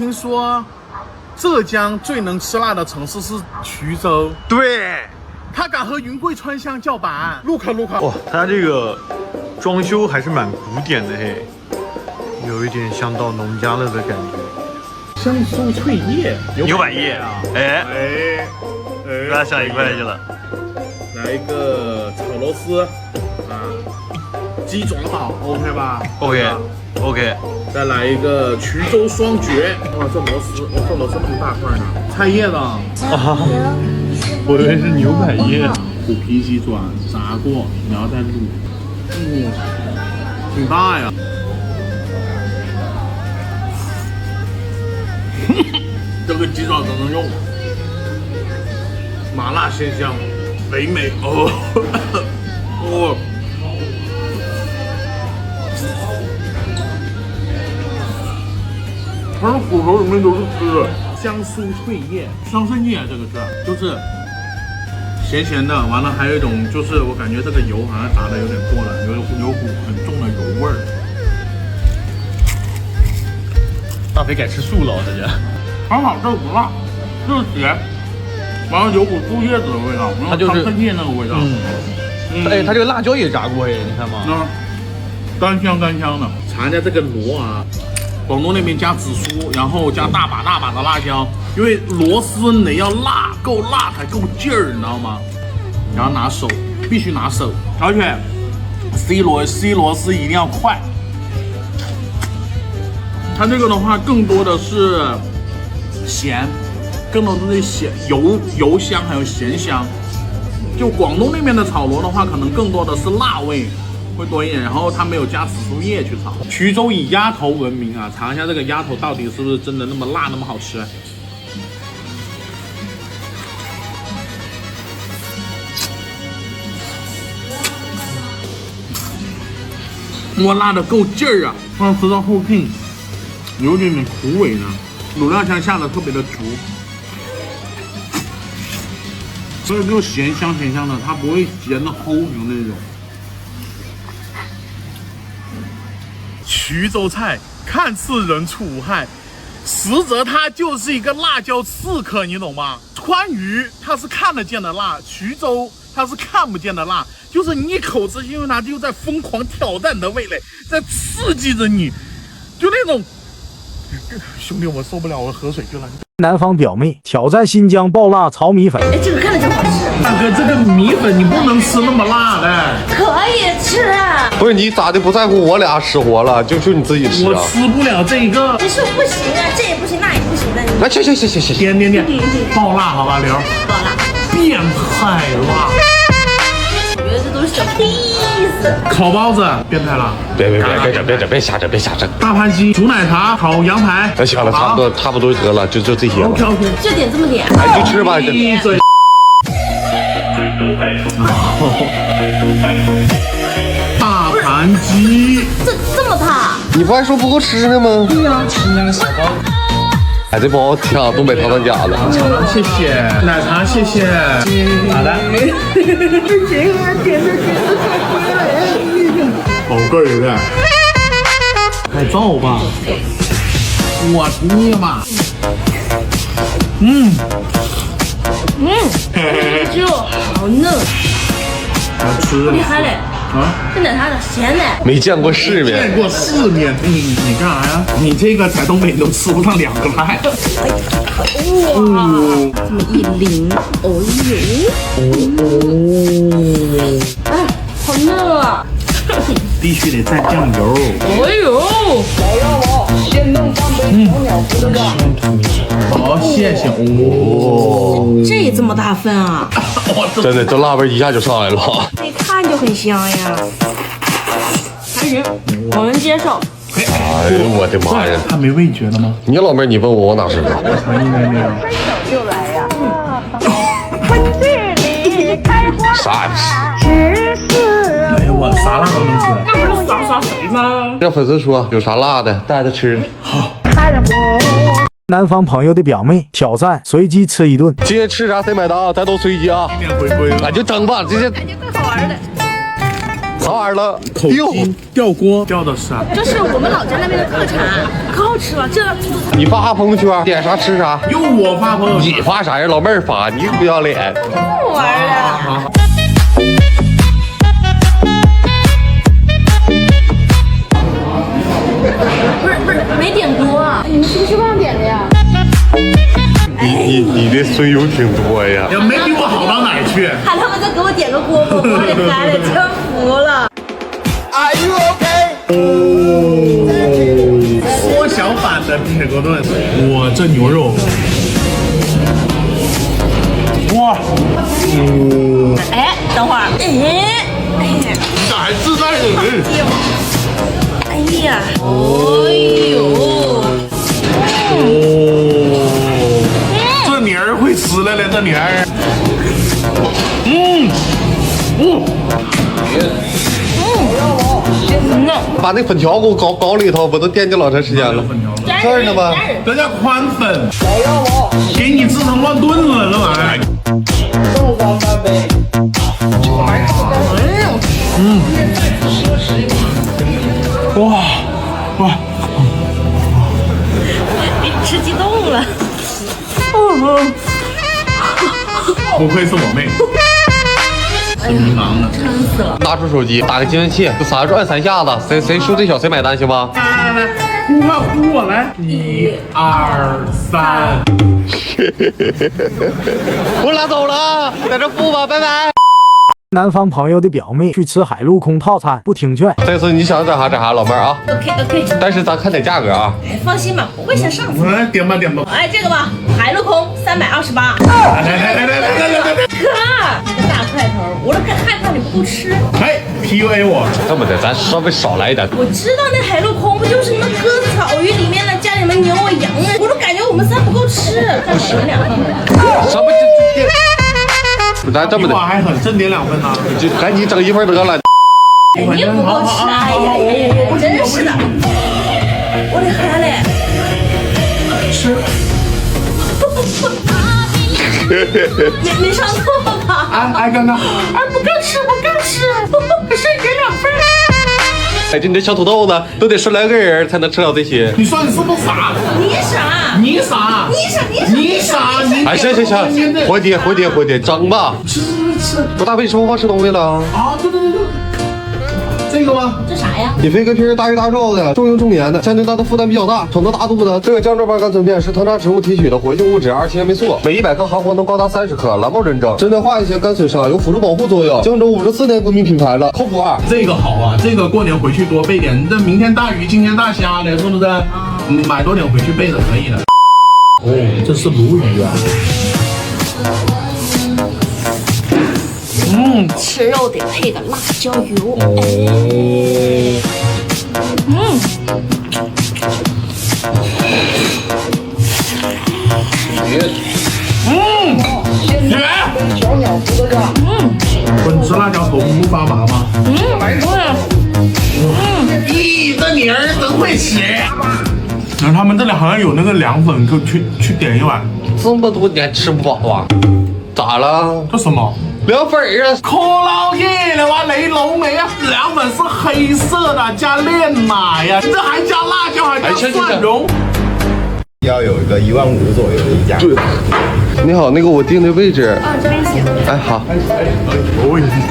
听说浙江最能吃辣的城市是衢州，对，他敢和云贵川相叫板。Look，哇，他这个装修还是蛮古典的嘿，有一点像到农家乐的感觉。香酥脆叶，牛百叶啊，哎，给他上1块去了。来一个炒螺丝啊，鸡爪煲 OK 吧 OK， 再来一个衢州双绝。哇，这螺丝那么大块呢。菜叶子啊，我以为是牛百叶。虎皮鸡爪炸过，然后再卤，挺大呀。这个鸡爪怎么用？麻辣鲜香，肥美哦。哦。它的骨头里面都是汁，香酥脆叶，桑葚叶这个是就是咸咸的，完了还有一种就是我感觉这个油好像炸的有点过了，有股很重的油味儿。大肥改吃素了，大家。还好，这个不辣，就是咸，完了有股猪叶子的味道，它就是桑葚叶那个味道。哎，它这个辣椒也炸过哎，你看吗？干香的。尝一下这个螺啊。广东那边加紫苏，然后加大把的辣椒，因为螺丝你要辣，够辣才够劲儿，你知道吗？然后必须拿手，而且 C 螺丝一定要快。它这个的话，更多的是咸，更多的是咸油香，还有咸香。就广东那边的炒螺的话，可能更多的是辣味。会多一点，然后它没有加紫苏叶去炒。衢州以鸭头闻名啊，尝一下这个鸭头到底是不是真的那么辣，那么好吃？哇，辣的够劲儿啊！吃到后劲，有点苦味呢，卤料香下的特别的足，所以就咸香的，它不会咸的齁油那种。衢州菜看似人畜无害，实则它就是一个辣椒刺客，你懂吗？川渝它是看得见的辣，衢州它是看不见的辣，就是你一口吃进去，它就在疯狂挑战你的味蕾，在刺激着你，就那种，兄弟，我受不了，我喝水去了。南方表妹挑战新疆爆辣炒米粉。哎，这个看着就好吃。大哥，这个米粉你不能吃那么辣的。可以吃。不是你咋的不在乎我俩吃活了，就你自己吃我啊？吃不了这一个。你说不行啊，这也不行，那也不行的。那行，点，爆辣好吧，刘。爆辣。变态辣。我觉得这都是小 piece。烤包子，变态辣。别瞎整。大盘鸡、煮奶茶、烤羊排。那行了，差不多得了，就这些了。OK。就点这么点。哎，就吃吧。闭嘴。大盘鸡，这么大？你不还说不够吃呢吗？对呀，吃那个小包。哎，这不好听，东北唐三家的。谢谢奶茶，谢谢。好的。宝贝儿的，海造吧。我捏嘛。就好嫩。好吃。厉害嘞！啊，这奶茶的咸的。没见过世面。见过世面。你干啥呀？你这个在东北都吃不上2个菜。哇，这么一淋，哦呦，哎，好嫩啊！必须得蘸酱油。哎呦，好，谢谢。哦，这这么大份啊！真的，这辣味一下就上来了。一看就很香呀。还行，我能接受。哎呦我的妈呀！他没味觉了吗？你老妹儿，你问我哪是个？应该没有。就来呀！春季里开花啥呀？哎呀，我啥辣都能吃。那不是耍谁吗？让粉丝说有啥辣的，带着吃。南方朋友的表妹挑战随机吃一顿。今天吃啥谁买单啊？咱都随机啊！今天回归了。俺就整吧，这些。感觉最好玩的。啥玩意儿了？口筋吊锅吊的是啊，这是我们老家那边的特产，可好吃了。这你发朋友圈，点啥吃啥。又我发朋友圈，你发啥呀？老妹儿发，你不要脸。这玩意儿啊，不是没点锅啊？你们是不是忘点的呀？你的水有挺多呀。也没比我好到哪儿去。喊他们再给我点个锅巴，我也开了，真服了。缩小版的铁锅炖，哇，这牛肉，哇，哎，等会儿，哎，咋还自带的人？哎呀，哎呦，这妮儿会吃了嘞，这妮儿，把那粉条给我搞里头，我都惦记老长时间了。这儿呢吗？这叫宽粉，给你制成乱炖了，这玩意儿。哇，吃激动了。不愧是我妹，是迷茫的。撑死了。拿出手机，打个计算器，3转3下子，谁数最小谁买单，行吗？来，呼我来，1、2、3。我拉走了，在这付吧，拜拜。南方朋友的表妹去吃海陆空套餐，不听劝。这次你想整啥，老妹儿啊。OK， 但是咱看点价格啊。哎，放心吧，不会像上次。来点吧。哎，这个吧，海陆空328。来，哥，你个大块头，我都害怕你不够吃。哎 ，PUA 我，这么的，咱稍微少来一点。我知道那海陆空不就是那鸽子草鱼里面的加什么牛啊羊啊，我都感觉我们仨不够吃，再少了2份。什么咱这么的，我还很正点2份呢。就赶紧整1份得了。肯定不够吃，哎呀，真是的，我得喝嘞。吃。没上错吧？哎，刚刚，不够吃，剩给2份。哎，这你这小土豆子都得10来个人才能吃了这些。你说你是不是傻？你傻，哎，行，回爹，整吧。吃。不大为什么忘吃东西了？啊，对，这个吗？这啥呀？你飞个皮大鱼大肉的，重油重盐的，相对它的负担比较大，成的大肚的。这个姜汁八甘醇片是藤杂植物提取的活性物质2氢盐霉素，每100克含活能高达30克，蓝帽认证，针对化一些肝损伤有辅助保护作用。江州54年国民品牌了，靠谱2。这个好啊，这个过年回去多备点。这明天大鱼，今天大虾的，是不是？买多点回去备着可以的。哦，这是鲈鱼啊。吃肉得配个辣椒油。不，你吃辣椒头皮不发麻吗？咦，这妮儿真会吃。然后他们这里好像有那个凉粉，可以去点一碗。这么多你还吃不饱啊？咋了？这什么？凉粉啊！可老嘢了哇，你老味啊！凉粉是黑色的，加炼奶呀，这还加辣椒，还加蒜蓉。要有一个15000左右的一家。对，你好，那个我定的位置。这边行。哎，好。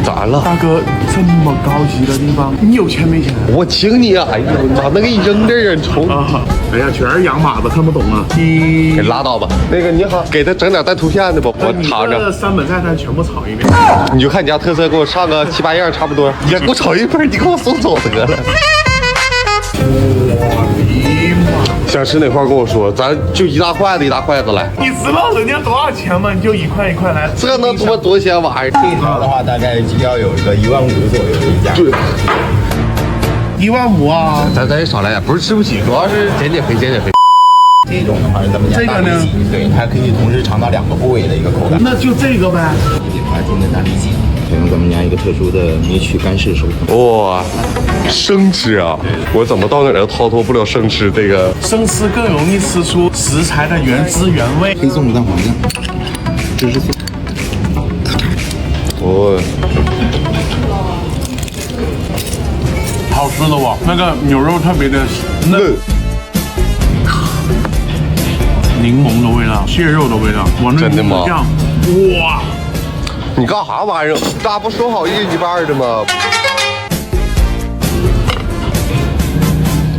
咋了？大哥，这么高级的地方，你有钱没钱？我请你啊！哎呦，咋能给你扔这儿啊？虫！哎呀，全是洋码子，看不懂啊！给拉倒吧。那个你好，给他整点带图片的吧，我尝尝。3本菜单全部炒一遍。你就看你家特色，给我上个7、8样差不多。你给我炒一份，你给我送走得了。想吃哪块跟我说，咱就一大筷子来。你知道人家多少钱吗？你就一块来。这能多些玩意儿？这条的话，大概要有一个15000左右的一家。对，15000啊！咱也少来点，不是吃不起，主要是减肥。这种的话是咱们家大里脊，对，它可以同时尝到2个部位的一个口感。那就这个呗。华金的大里脊，采用咱们家一个特殊的捏取干式手法。哇，生吃啊！我怎么到哪儿都逃脱不了生吃这个。生吃更容易吃出食材的原汁原味。黑松露蛋黄酱，芝士素。哦。好吃的哇，那个牛肉特别的嫩，柠檬的味道，蟹肉的味道，哇，那真的吗这样，哇，你干啥玩意儿？咋不说好一半的吗？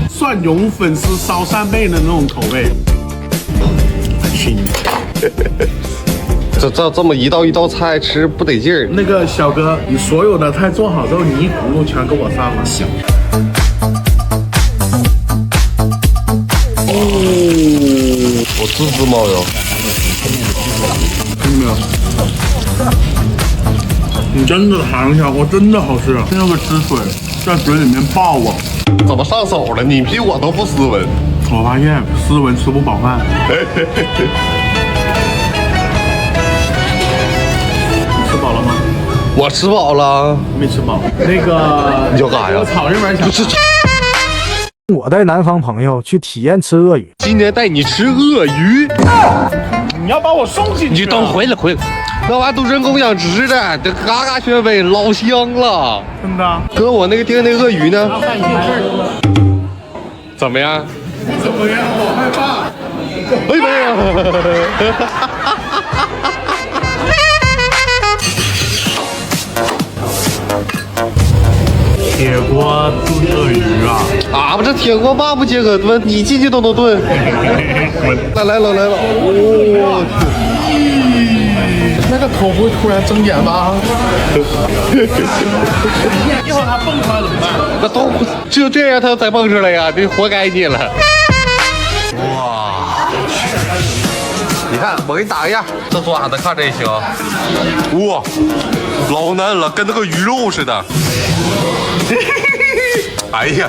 蒜蓉粉丝烧3倍的那种口味，亲。这么一道菜吃不得劲儿。那个小哥，你所有的菜做好之后，你一轱辘全给我上了。行。我滋冒哟。听到没有？你真的尝一下，我真的好吃，那个汁水在嘴里面爆啊！怎么上手了？你比我都不斯文。我发现斯文吃不饱饭。吃饱了吗？我吃饱了。没吃饱。那个你要干啥呀？我草这边想。我带南方朋友去体验吃鳄鱼。今天带你吃鳄鱼。你要把我送进去？你等回来。那玩意都人工养殖的，这嘎嘎鲜味，老香了。真的。哥，我那个店那鳄鱼呢？怎么样？怎么样？我害怕。哎呀妈呀！铁锅炖鳄鱼啊！俺们这铁锅嘛不皆可炖，你进去都能炖。来了！我去，那个头不会突然睁眼吧？一会儿它蹦出来怎么办？那都就这样，他再蹦出来呀，这活该你了。哇！你看，我给你打个样，这爪子看着也行。哇，老嫩了，跟那个鱼肉似的。哎呀，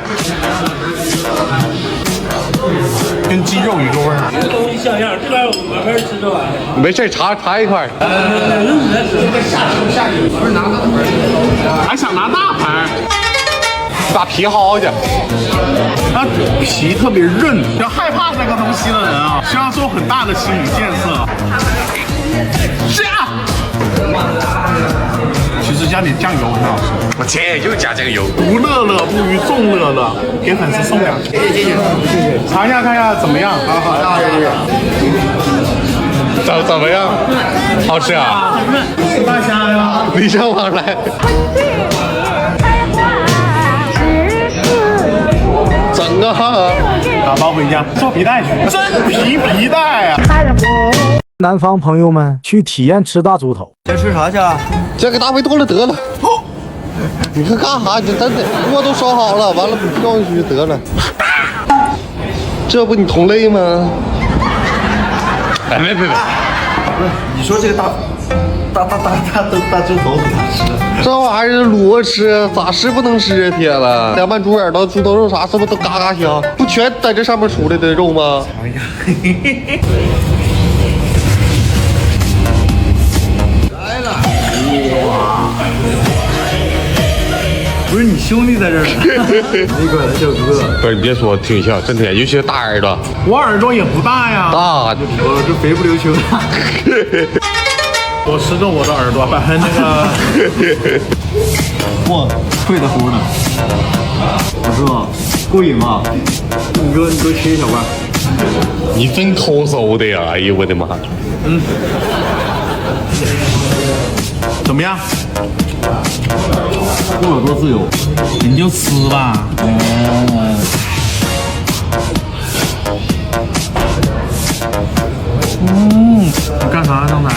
跟鸡肉一个味儿。这个东西像样，这玩意儿我们吃这玩意儿。没事，查一块。还想拿大盘？把皮薅去。它皮特别韧，要害怕这个东西的人啊，需要做很大的心理建设。是啊。其实加点酱油很好吃。我切，又加这个油。不乐乐不如众乐乐，给粉丝送2个。谢谢。尝一下看一下怎么样？好，怎么样？好吃啊！大虾呀！礼尚往来。整啊！打包回家做皮带去，真皮带啊！南方朋友们去体验吃大猪头。先吃啥去啊？先给大肥多了得了。你看干啥？你真的锅都烧好了，完了掉进去得了。这不你同类吗？哎，别，你说这个大猪头怎么吃？这玩意儿卤着吃，咋吃不能吃啊？天了，凉拌猪耳朵、猪头肉啥，是不是都嘎嘎香？不全在这上面出来的肉吗？哎呀，来了，哇！不是你兄弟在这儿呢？没管他叫哥。不是你别说，挺像，真的，尤其是大耳朵。我耳朵也不大呀。大，我这肥不溜秋的。我吃个我的耳朵，把那个，哇，脆的乎的，我知道，过瘾吗？你给我切一小块。你真抠搜的呀！哎呦我的妈！怎么样？过有多自由？你就吃吧。你干啥刚才？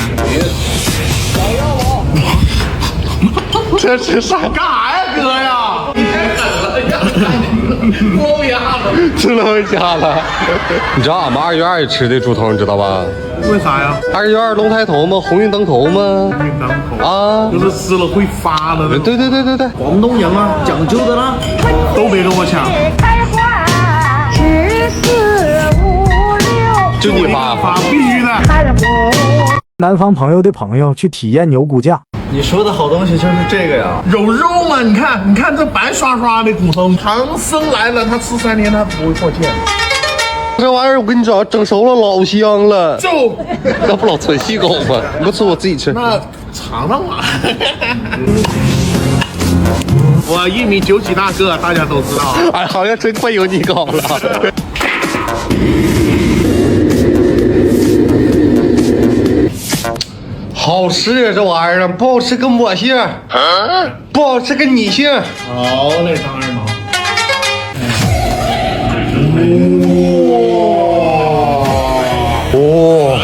这是啥？干啥呀，哥呀？你太狠了呀！猫牙子，吃了回家了。你知道俺们2月2日吃的猪头，你知道吧为啥呀？ 2月2龙抬头吗？鸿运当头吗？运当头啊，就是吃了会发的那种。对，广东人啊，讲究的啦，都别跟我抢。开花14、5、6，就你发必须的。看不。南方朋友的朋友去体验牛骨架。你说的好东西就是这个呀。有肉吗？你看这白刷刷的骨头，唐僧来了，他吃3天他不会破戒。这玩意儿我跟你讲，整熟了老香了，就那不老纯细狗吗？你不吃我自己吃。那尝尝吧。我1米9几大个，大家都知道。哎，好像真快有你高了。好吃啊，这玩意儿不好吃跟我姓，不好吃跟你姓。好嘞，张二毛。哦，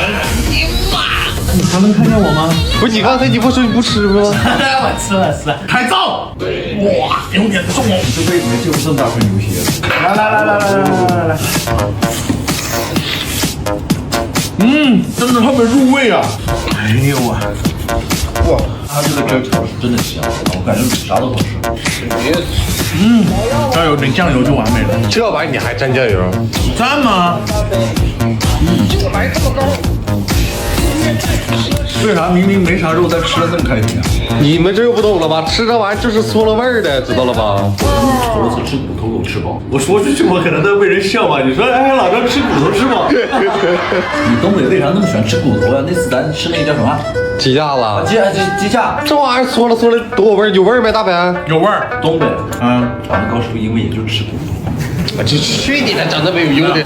你还能看见我吗？不是你刚才你不说你不吃吗？我吃了。拍照。哇，有点重哦。这辈子就这么大份牛血。来。真的特别入味啊！哎呦啊！哇，它这个汁调是真的香，我感觉比啥都好吃。要有点酱油就完美了。这玩意儿你还蘸酱油？蘸吗？为啥明明没啥肉，但吃的那么开心啊？你们这又不懂了吧？吃这玩意儿就是嗦了味儿的，知道了吧？头次吃骨头都吃饱。我说出去我可能都被人笑话。你说，哎，老张吃骨头吃饱。你东北为啥那么喜欢吃骨头呀？那次咱吃那个叫什么？鸡架子。鸡架。这玩意儿嗦了多有味儿，有味儿没？大白？有味儿。东北，长得高师傅因为也就吃骨头。去你的，长得没有用的。来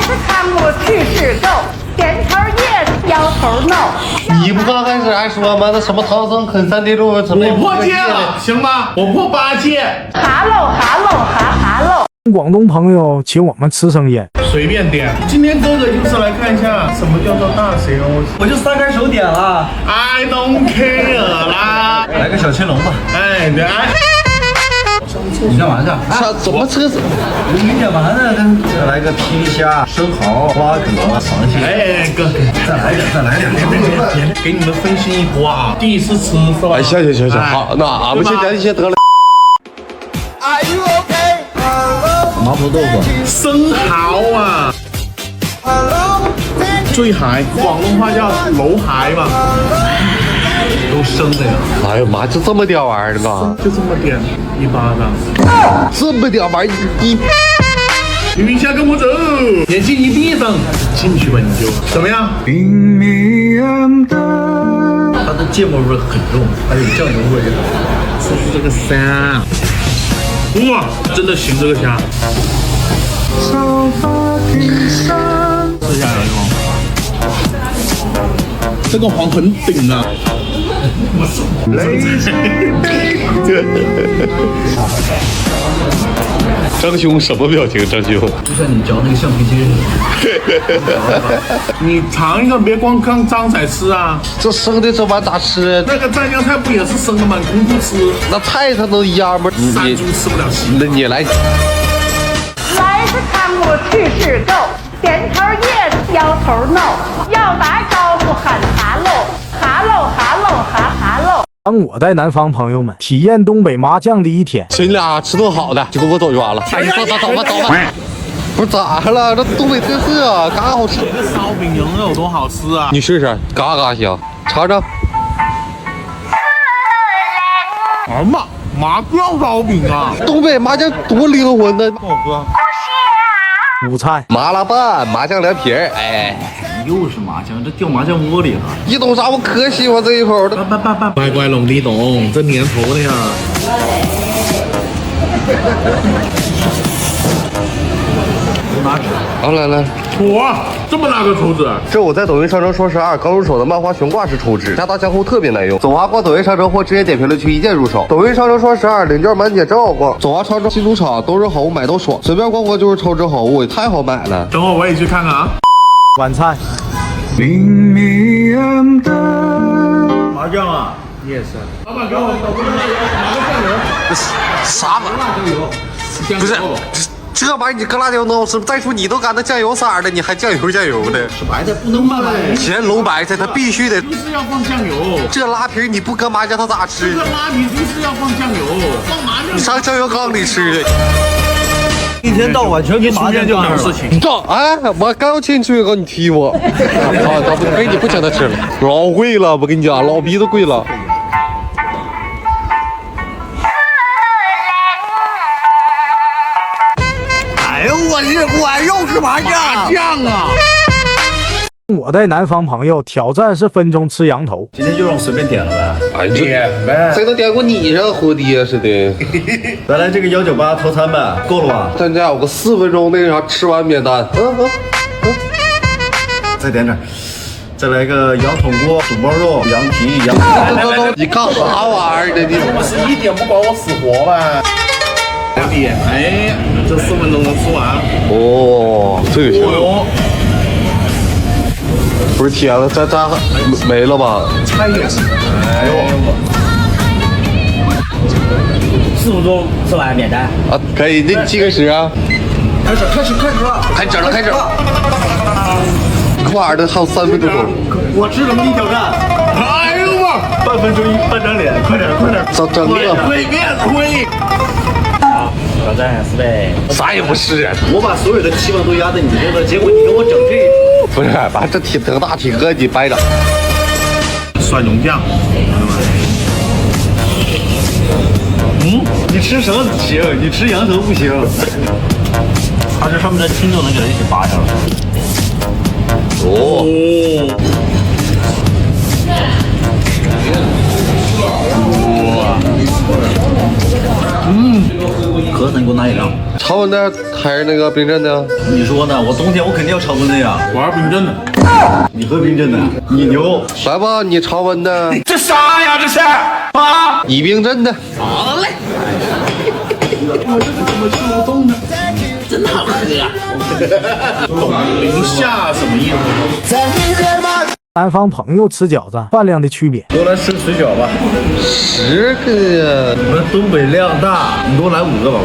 是看我去是够，点头 yes， 摇头 no。你不刚开始还说吗？那什么唐僧啃三碟肉，什么？我破戒了，行吗？我破8戒。哈喽哈喽哈喽。广东朋友请我们吃生腌，随便点。今天哥哥就是来看一下什么叫做大 COC。我就撒开手点了。I don't care 啦。来个小青龙吧。哎，对。你干嘛去？怎么吃？你干嘛呢？再来个皮虾、生蚝、花蛤、螃蟹。哎，哥，再来点。别，给你们分析一波啊！第一次吃是吧？哎，行，好，那俺们先得了。麻婆豆腐、生蚝啊，醉蟹，广东话叫楼蟹嘛，都生的呀。哎呀妈，就这么点玩意儿呢？就这么点一巴掌，这么点玩意儿，你云下跟我走，眼睛一闭上，进去吧你就怎么样？它的芥末味很重，还有酱油味。吃出这个虾，哇，真的行这个虾。吃下来吗？这个黄很顶啊！张兄什么表情？张兄，就像你嚼那个橡皮筋似的。你尝一个，别光看张仔吃啊！这生的这玩意咋吃？那个蘸酱菜不也是生的吗？空腹吃，那菜它能一样吗？山猪吃不了西。那你来。来是看我去是够，点头 yes， 摇头 no， 要打招呼喊哈喽，哈喽哈喽哈喽。当我带南方朋友们体验东北麻酱的一天，请你俩吃顿好的，就跟我走就完了。哎，走吧。不是咋了？这东北特色啊，嘎好吃。这烧饼牛肉多好吃啊！你试试，嘎嘎香，尝尝。啊妈，麻酱烧饼啊！东北麻酱多灵魂呢。不好喝。午餐麻辣拌麻酱凉皮儿，哎，又是麻酱，这掉麻酱窝里了。你懂啥？我可喜欢这一口了。乖乖龙你懂，这年头的呀。好，来，哇，这么大个抽纸！这我在抖音商城双12刚入手的漫画悬挂式抽纸，加大加厚特别耐用。总华逛抖音商城或直接点评论区一键入手。抖音商城双12领券满减真好逛。总华超市新主场都是好物买到爽，随便逛逛就是超值好物，也太好买了。等会儿我也去看看啊。晚餐麻酱啊，你也是。老板给我拿个酱油。啥玩意儿？不是。这玩意儿你搁辣椒能好吃？再说你都干那酱油色儿的，你还酱油的？是白菜不能拌白菜，乾隆白菜它必须得。就是要放酱油。这拉皮你不搁麻酱它咋吃？这拉皮就是要放酱油，放麻酱。你上酱油缸里吃的。一天到晚全跟麻酱就事情。你照哎，我刚要请你去，你踢我。啊，不可以，你不请他吃了，老贵了，我跟你讲，老鼻子贵了。哎呦我日，我又是麻酱。麻酱啊！我带南方朋友挑战是分钟吃羊头。今天就让我随便点了呗。哎，点呗，谁能点过你这活爹似的？咱来这个198套餐呗，够了吧？咱家有个4分钟那个啥，吃完免单。再点点。再来个羊筒锅、肚包肉、羊蹄、羊。你干啥玩意儿呢？你不是一点不管我死活呗？兄弟，哎，这4分钟能吃完。哦，这个行。不是天了，咱没了吧？还有，哎呦，4分钟吃完免单啊，可以，那你几个时啊？开始了！开始了！快点的，还有3分多钟。我智能力挑战。哎呦我，半分钟半张脸，快点！整了，推面推。好，挑战失败。啥也不是。我把所有的期望都压在你这个，结果你给我整这。不是，把这挺大挺饿，你掰着。蒜蓉酱，你吃什么行？你吃羊头不行。它这上面的筋都能给它一起拔下来。哦。河粉给我拿饮料。常温的还是那个冰镇的？你说呢？我冬天我肯定要常温的呀。我要冰镇的。你喝冰镇的，你牛。来吧，你常温的。这啥呀？这是啊！你冰镇的。好嘞。我这是怎么吃不动呢？真好喝啊！董零下什么意思？南方朋友吃饺子饭量的区别。给我来吃水饺吧。10个呀！你们东北量大，你给我来5个吧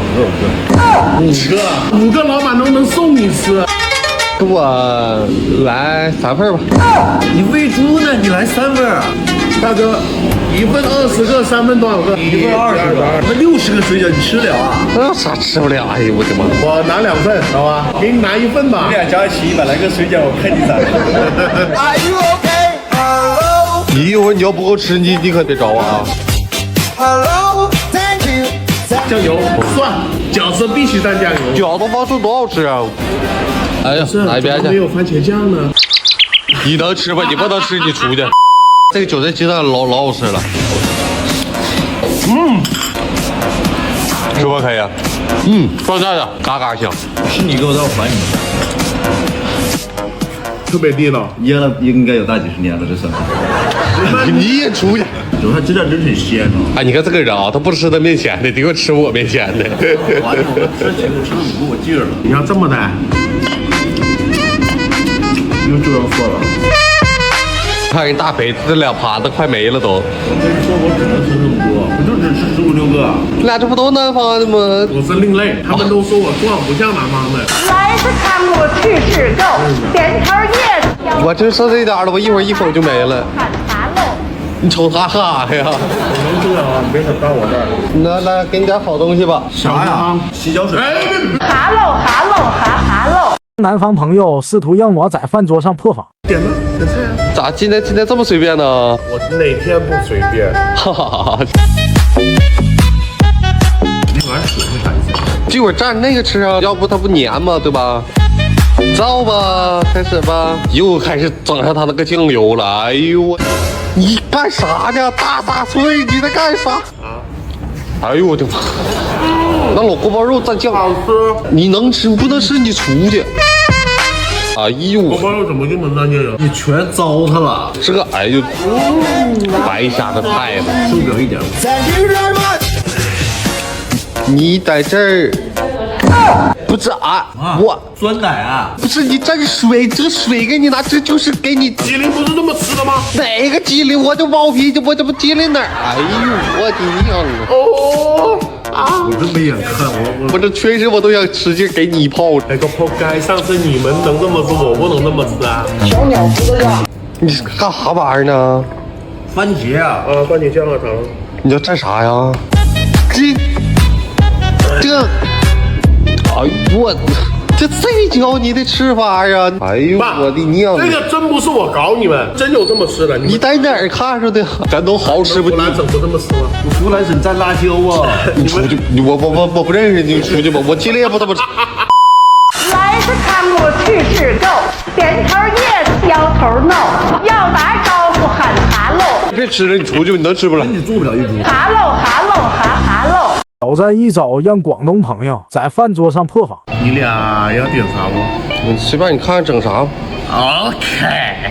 5个老板都能送你吃。给我来3份吧。你喂猪呢？你来3份。大哥，1份20个，3份多少个？1份20个，那60个水饺你吃得了啊？那啥吃不了？哎呦我的妈！我拿2份，好吧？给你拿1份吧。你俩加一起100来个水饺，我看你咋的。你一会儿你要不够吃，你可别找我啊！酱油、蒜，饺子必须蘸酱油。饺子放蒜多好吃啊！哎呀，哪一边去？没有番茄酱呢。你能吃吧？你不能吃，你出去。这个韭菜鸡蛋老好吃了。是不可以？放这的，嘎嘎香。是你给我的，我还你。特别地道，腌了应该有大几十年了，这算。你也出去。韭菜鸡蛋真挺鲜啊！哎，你看这个人啊，他不吃他面前的，得给我吃我面前的。完了，我吃了5个，我记着了。你要这么的，又就要错了。看人大肥，这2盘子快没了都。我跟你说，我只能吃这么多，我就只吃15、16个。你俩这不都南方的吗？我是另类，他们都说我壮，不像南方的。来自看我去吃肉，点头叶子。我这剩这点了，我一会儿一口就没了。看茶喽。你瞅他哈呀？我能吃啊，别想到我这儿。来，给你点好东西吧。啥呀？洗脚水。哈喽哈喽哈喽。南方朋友试图让我在饭桌上破防。点呢？点菜啊？咋今天这么随便呢？我哪天不随便？哈哈哈！那玩意儿水会染色。这会儿蘸那个吃啊，要不它不粘吗？对吧？造吧，开始吧，又开始整上他那个酱油了。哎呦我，你干啥呢？大脆，你在干啥？哎呦我的妈！那老锅包肉蘸酱，好吃。你能吃不能吃？你出去。哎呦锅包肉怎么就能蘸酱油？你全糟蹋了，这哎呦，白瞎的菜了，受不了一点。你在这儿。不是啊，我酸奶啊！不是你蘸水，这水给你拿，这就是给你。鸡灵不是这么吃的吗？哪个鸡灵？我就包皮，我这不鸡灵哪儿？哎呦，我的娘啊！我真没眼看，我这确实我都想使劲给你一炮。那个破街，上次你们能这么吃，我不能这么吃啊！你干啥玩意儿呢？番茄啊！番茄酱啊，糖。你要蘸啥呀？这，哎呦我，这教你的吃法呀！哎呦我的娘！这个真不是我搞你们，真有这么吃的。你在哪儿看着的？咱都好吃不？湖南省不这么吃吗？湖南省蘸辣椒啊！你出去，我不认识你，出去吧！我今天也不这么吃。来自看我去吃肉，点头叶子，摇头这吃的，你出去你能吃不了？你做不了一株。哈喽哈喽哈喽。挑战一招让广东朋友在饭桌上破防。你俩要点啥不？你随便你看看整啥。 OK。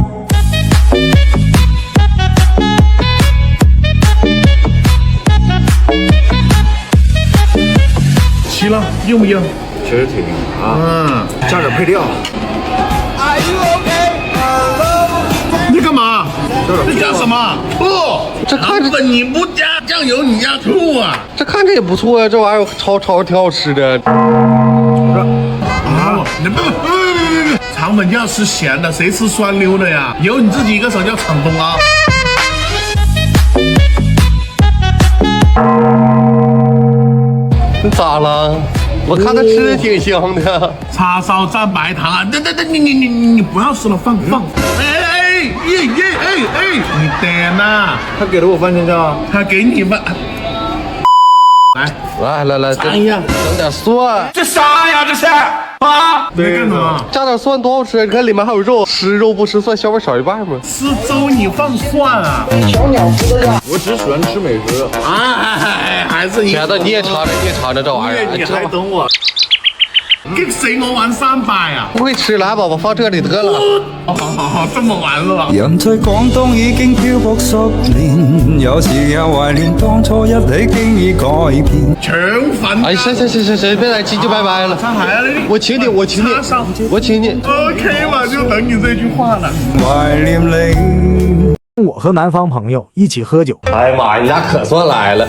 齐了，硬不硬？确实挺硬啊。加点配料。你干嘛？这加什么？不，这看着你不加酱油，你加醋啊？这看着也不错呀，这玩意儿炒着挺好吃的。啊，你不，肠粉酱吃咸的，谁吃酸溜的呀？以后你自己一个手叫厂东啊。你咋了？我看他吃的挺香的。叉烧蘸白糖啊！对，你不要吃了，放。哎，你点呐？他给了我番茄酱，他给你吧。来，哎呀，整点蒜。这啥呀？这是啊？你干什么？加点蒜多好吃！你看里面还有肉，吃肉不吃蒜，小碗少一半吗？吃粥你放蒜啊？我只喜欢吃美食。哎，还是你。亲爱的，你也尝尝这玩意儿。你还等我？跟谁我玩300呀？不会吃，来吧，我放这里得了。好，这么玩是吧？人在廣東已經漂泊10年，有時也懷念當初一起經已改變。全粉。哎，行，別來急就拜拜了。我請你。我請你。OK 嘛，就等你这句话了。懷念你。我和南方朋友一起喝酒。哎呀妈，你家可算来了。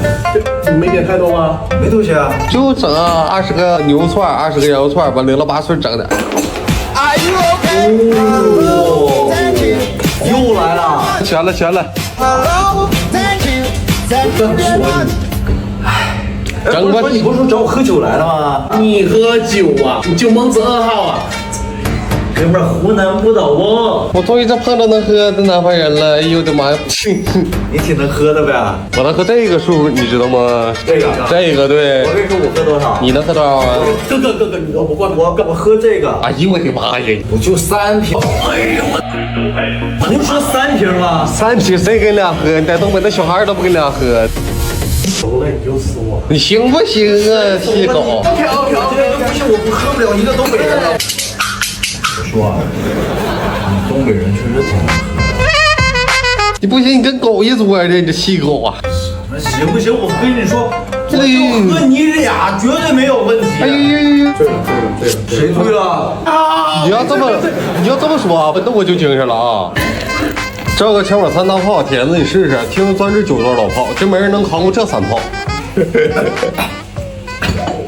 你没点太多吗？没多些啊。就整20个牛串，20个羊肉串，把0了8碎整的。又来了。全了。整吧。你不是说找我喝酒来了吗？你喝酒啊？你酒蒙子2号啊？哥们儿，湖南不倒翁。我终于这碰到能喝的南方人了，哎呦我的妈呀！你挺能喝的呗？我能喝这个数，你知道吗？这个对。我跟你说，我喝多少？你能喝多少啊？哥，你我喝这个。哎呦我的妈呀！我就3瓶。哎呦我，不是说3瓶吗？3瓶谁跟俩喝？你在东北那小孩都不跟俩喝。熟了你就死我。你行不行啊，细狗？不行，我喝不了一个东北人了。我说啊，你东北人确实挺能喝。你不行，你跟狗一桌的，你这细狗啊！行不行？我跟你说，我就喝你俩绝对没有问题。哎呦！谁醉了？你要这么说，那我就精神了啊！这个前面3大炮，铁子你试试，听说这9座老炮，真没人能扛过这3炮。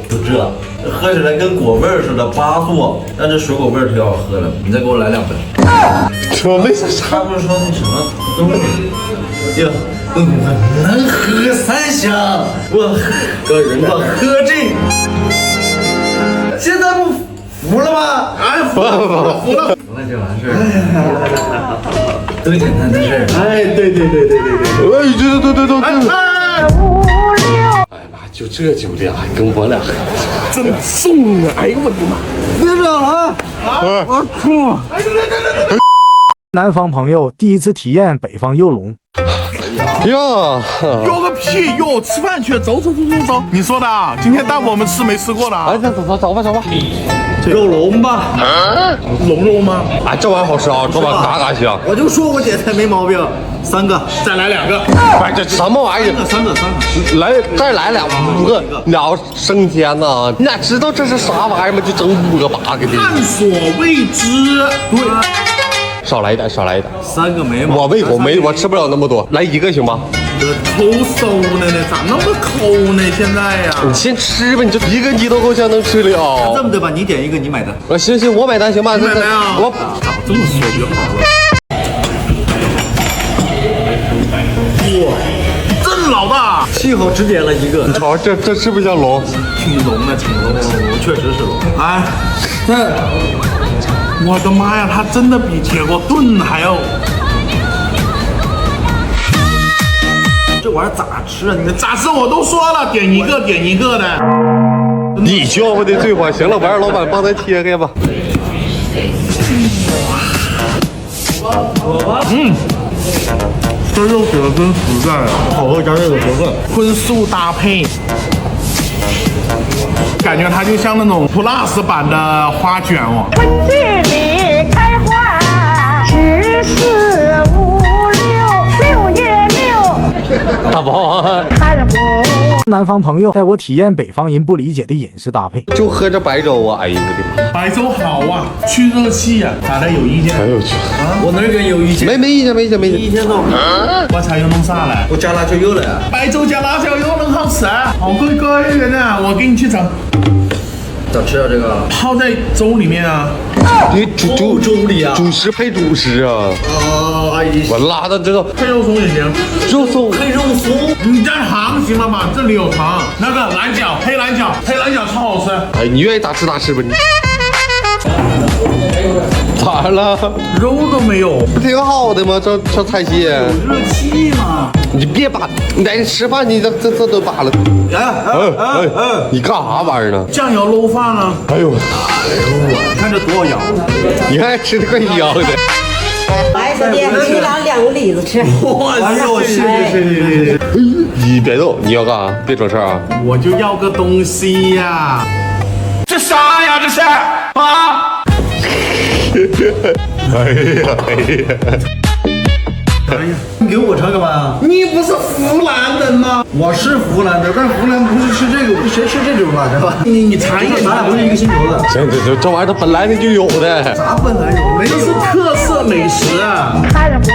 就这。喝起来跟果味似的，8度，但这水果味挺好喝的。你再给我来2杯。我没说啥，他不是说那什么东北呀？能喝3箱，我喝这，现在不服了吗？哎，服了。行了就完事儿。多简单的事儿。哎，对。哎妈，就这酒量还跟我俩喝，真重啊！哎呦我的妈！别这样了啊！我吐。南方朋友第一次体验北方诱龙。哟个屁哟！吃饭去，走。你说的啊？今天带我们吃没吃过的啊？哎，走吧。肉龙吧。龙肉吗？哎，这玩意儿好吃啊，这玩意儿嘎香。我就说我姐才没毛病。3个，再来2个。哎，这什么玩意儿？3个。来，再来5个，俩升天呐！你俩知道这是啥玩意儿吗？就整5个8个的。探索未知。对。少来一点。3个没毛。我吃不了那么多，来1个行吗？这抠搜呢，咋那么抠呢？现在呀，你先吃吧，你这1个你都够呛能吃了。这么的吧，你点1个，你买单。行，我买单行吧？你买单啊！我这么说就好了。哇，真老大！幸好只点了1个。好，这是不是像龙？挺龙的，确实是龙。哎，我的妈呀，它真的比铁锅炖还要。这玩意儿咋吃啊？你咋吃我都说了，点一个的。你教我的最欢，行了，我让老板帮咱切开吧。这肉给的真实在啊，好喝，加这个熟饭。荤素搭配，感觉它就像那种 Plus 版的花卷哦。春季里开花，14、5、6，6月6。大宝，看不。南方朋友带我体验北方人不理解的饮食搭配。就喝这白粥啊！哎呦我的妈！白粥好啊，去热气呀、咋的？有意见？哎呦我去！我哪个有意见？没意见，没意见，没意见。一天都我才又弄啥嘞？我加辣椒油了。白粥加辣椒油能好吃啊？好贵贵呢，我给你去整。咋吃啊？这个泡在粥里面啊。你粥里啊？主食配主食啊！哦，阿姨，我拉的这个配肉松也行，肉松配肉松。你蘸糖行了吗？这里有糖。那个蓝饺配蓝饺，配蓝饺超好吃。哎，你愿意咋吃咋吃吧你。咋了？肉都没有，不挺好的吗？这菜系。热气嘛。你别扒，你在吃饭你这都扒了。你干啥玩意儿呢？酱油搂饭呢？哎呦，你看这多少羊？你还吃的怪香的。来，兄弟，你俩2个李子吃。哎呦，谢谢。你别动，你要干啥？别整事儿啊！我就要个东西呀！这啥呀？这是啊！哎呀！你给我尝干嘛呀？你不是湖南人吗？我是湖南的，但湖南不是吃这个，谁吃这种辣椒啊？你尝一个，咱俩不是一个星球的。这玩意儿它本来就有的。啥本来有？没有。这是特色美食啊！看不。